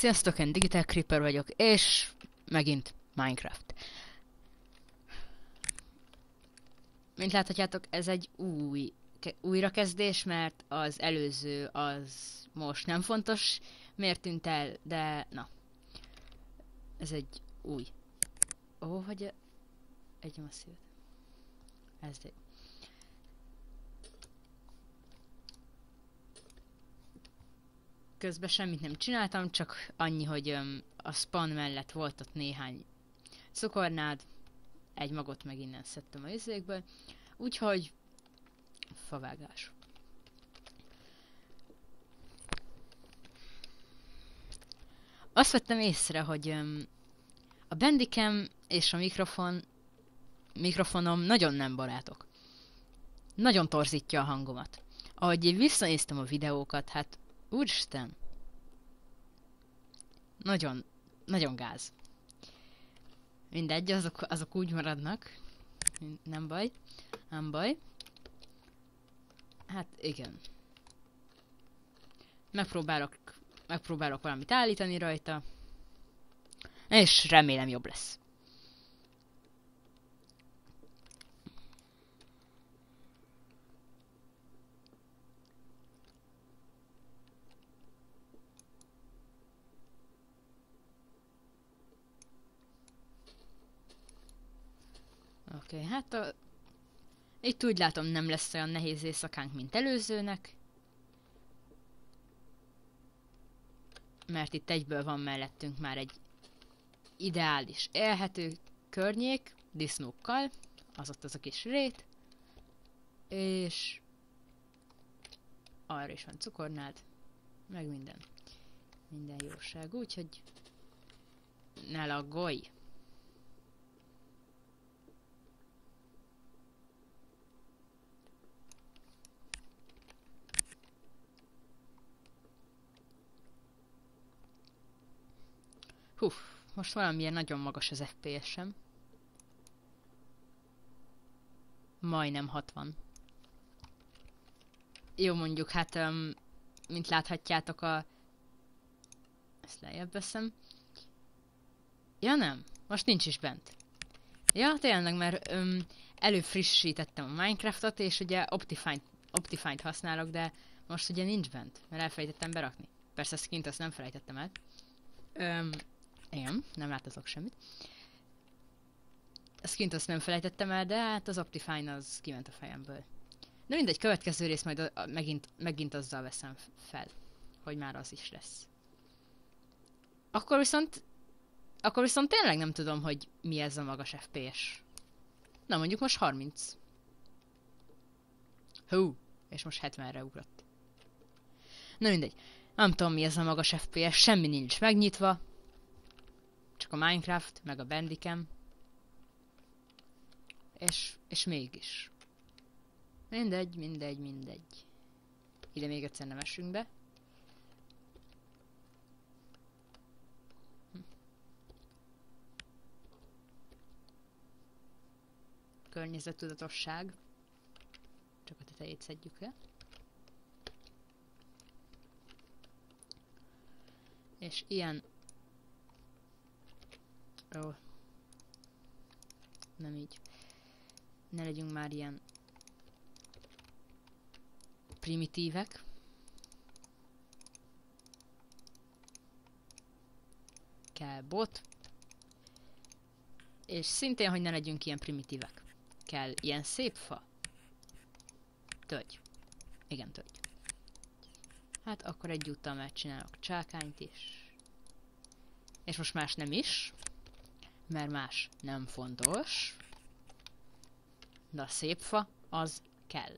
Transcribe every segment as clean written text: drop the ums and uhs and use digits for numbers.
Sziasztok, én Digital Creeper vagyok, és megint Minecraft. Mint láthatjátok, ez egy újrakezdés, mert az előző az most nem fontos, miért tűnt el, de na. Ez egy új. Hogy egy masszív. Ez egy. Közben semmit nem csináltam, csak annyi, hogy a spawn mellett volt ott néhány cukornád, egy magot meg innen szedtem a izékből, úgyhogy favágás. Azt vettem észre, hogy a Bandicam és a mikrofonom nagyon nem barátok. Nagyon torzítja a hangomat. Ahogy én visszanéztem a videókat, hát úristen, nagyon, nagyon gáz. Mindegy, azok úgy maradnak. Nem baj. Nem baj. Hát igen. Megpróbálok valamit állítani rajta. És remélem jobb lesz. Oké, hát itt úgy látom nem lesz olyan nehéz éjszakánk, mint előzőnek. Mert itt egyből van mellettünk már egy ideális élhető környék, disznókkal, az ott az a kis rét, és arra is van cukornád, meg minden jóság, úgyhogy ne laggolj! Most valamilyen nagyon magas az FPS-em. Majdnem 60. Jó, mondjuk, hát mint láthatjátok ezt lejjebb veszem. Ja nem, most nincs is bent. Ja, tényleg, mert előfrissítettem a Minecraftot, és ugye Optifine-t használok, de most ugye nincs bent, mert elfelejtettem berakni. Persze a skint azt nem felejtettem el. Igen, nem láthatok semmit. A skint azt nem felejtettem el, de hát az Optifine az kiment a fejemből. De mindegy, következő rész majd megint azzal veszem fel, hogy már az is lesz. Akkor viszont tényleg nem tudom, hogy mi ez a magas FPS. Na mondjuk most 30. És most 70-re ugrott. Na mindegy, nem tudom mi ez a magas FPS, semmi nincs megnyitva. Csak a Minecraft, meg a Bandicam. És mégis. Mindegy. Ide még egyszer nem esünk be. Környezettudatosság. Csak a tetejét szedjük le. És ilyen... Nem így. Ne legyünk már ilyen primitívek. Kell bot. És szintén, hogy ne legyünk ilyen primitívek. Kell ilyen szép fa. Tölgy. Igen, tölgy. Hát akkor egyúttal megcsinálok csákányt is. És most más nem is. Mert más nem fontos. De a szép fa, az kell.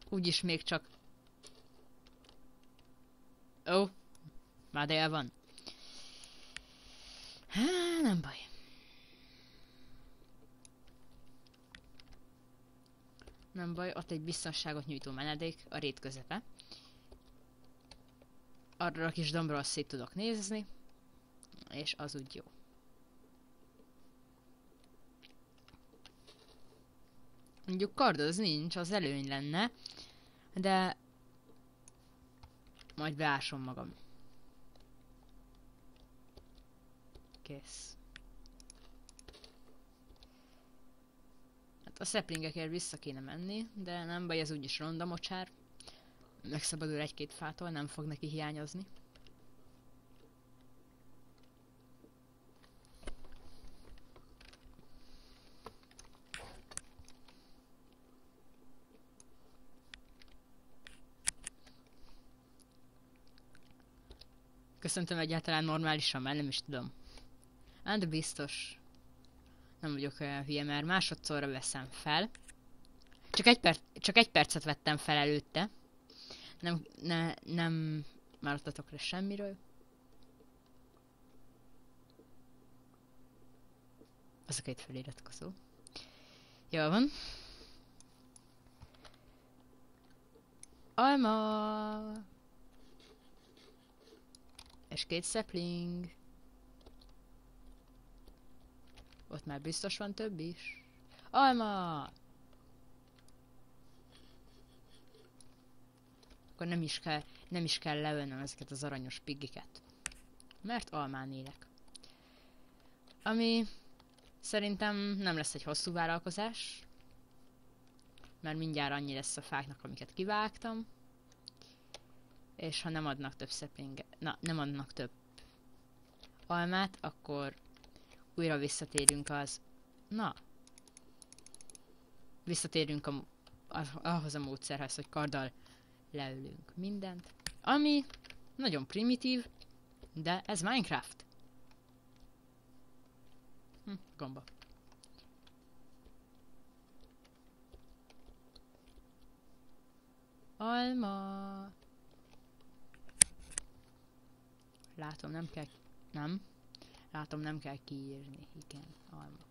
Úgyis még csak... már dél van. Nem baj. Nem baj, ott egy biztonságot nyújtó menedék, a rét közepe. Arra a kis dombról szét tudok nézni. És az úgy jó. Mondjuk kard az nincs, az előny lenne, de Majd beásom magam. Kész. Hát a szeplingekért vissza kéne menni, de nem baj, ez úgyis ronda mocsár. Megszabadul egy-két fától, nem fog neki hiányozni. Köszöntöm egyáltalán normálisan, már nem is tudom. De biztos. Nem vagyok olyan hülye, mert másodszorra veszem fel. Csak egy percet vettem fel előtte. Nem maradtatok le semmiről. Az a két feliratkozó. Jól van. Alma! És 2 sapling. Ott már biztos van több is. Alma! Akkor nem is kell leölnöm ezeket az aranyos piggiket. Mert almán élek. Ami szerintem nem lesz egy hosszú vállalkozás. Mert mindjárt annyi lesz a fáknak, amiket kivágtam. És ha nem adnak több nem adnak több almát, akkor újra visszatérünk visszatérünk ahhoz a módszerhez, hogy karddal leülünk mindent. Ami nagyon primitív, de ez Minecraft. Gomba. Alma. Látom, nem kell... Nem. Látom, nem kell kiírni. Igen, alma.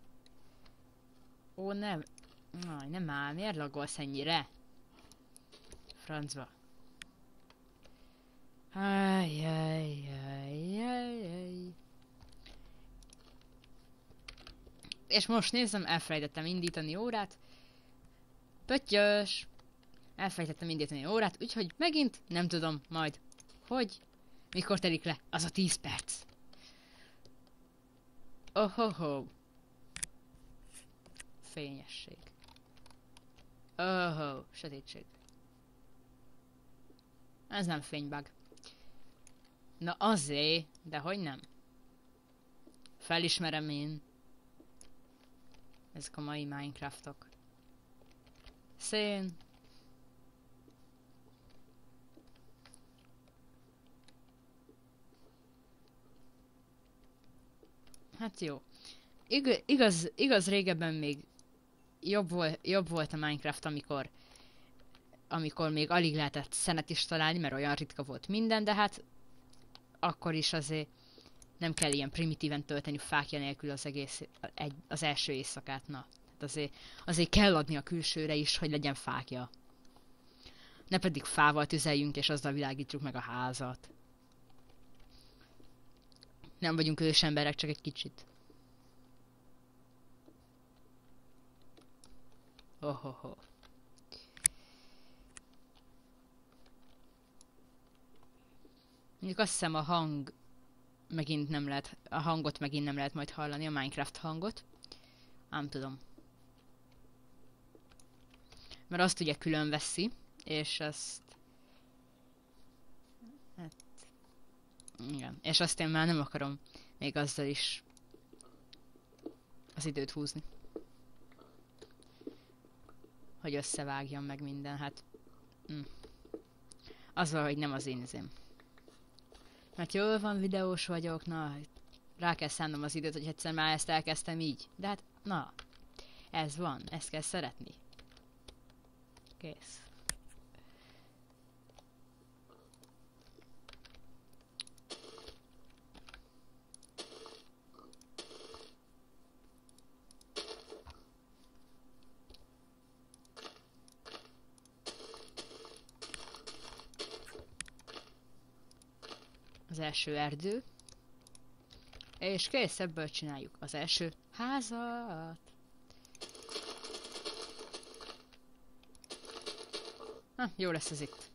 Ó, nem. Nem áll. Miért laggolsz ennyire? Francba. Ajjajjajjajjaj. És most nézem, elfelejtettem indítani órát. Pöttyös! Elfelejtettem indítani órát, úgyhogy megint nem tudom majd, hogy mikor telik le az a 10 perc. Oh-ho-ho. Fényesség. Oh-ho, sötétség. Ez nem fénybug. Na azért, de hogy nem? Felismerem én. Ezek a mai Minecraftok. Szén. Hát jó. Igaz régebben még jobb volt a Minecraft, amikor még alig lehetett szenet is találni, mert olyan ritka volt minden, de hát akkor is azért nem kell ilyen primitíven tölteni fákja nélkül az első éjszakát, na. Hát azért kell adni a külsőre is, hogy legyen fákja. Ne pedig fával tüzeljünk, és azzal világítsuk meg a házat. Nem vagyunk ősemberek, csak egy kicsit. Ohoho. Mondjuk azt hiszem a hangot megint nem lehet majd hallani, a Minecraft hangot. Nem tudom. Mert azt ugye külön veszi, és azt... Hát... Igen. És azt én már nem akarom még azzal is az időt húzni. Hogy összevágjam meg minden, hát... Az valahogy nem az én izém. Mert jól van, videós vagyok, na, rá kell szánnom az időt, hogy egyszer már ezt elkezdtem így. De hát, na, ez van, ezt kell szeretni. Kész. Az első erdő. És kész, ebből csináljuk az első házat. Jó lesz ez itt.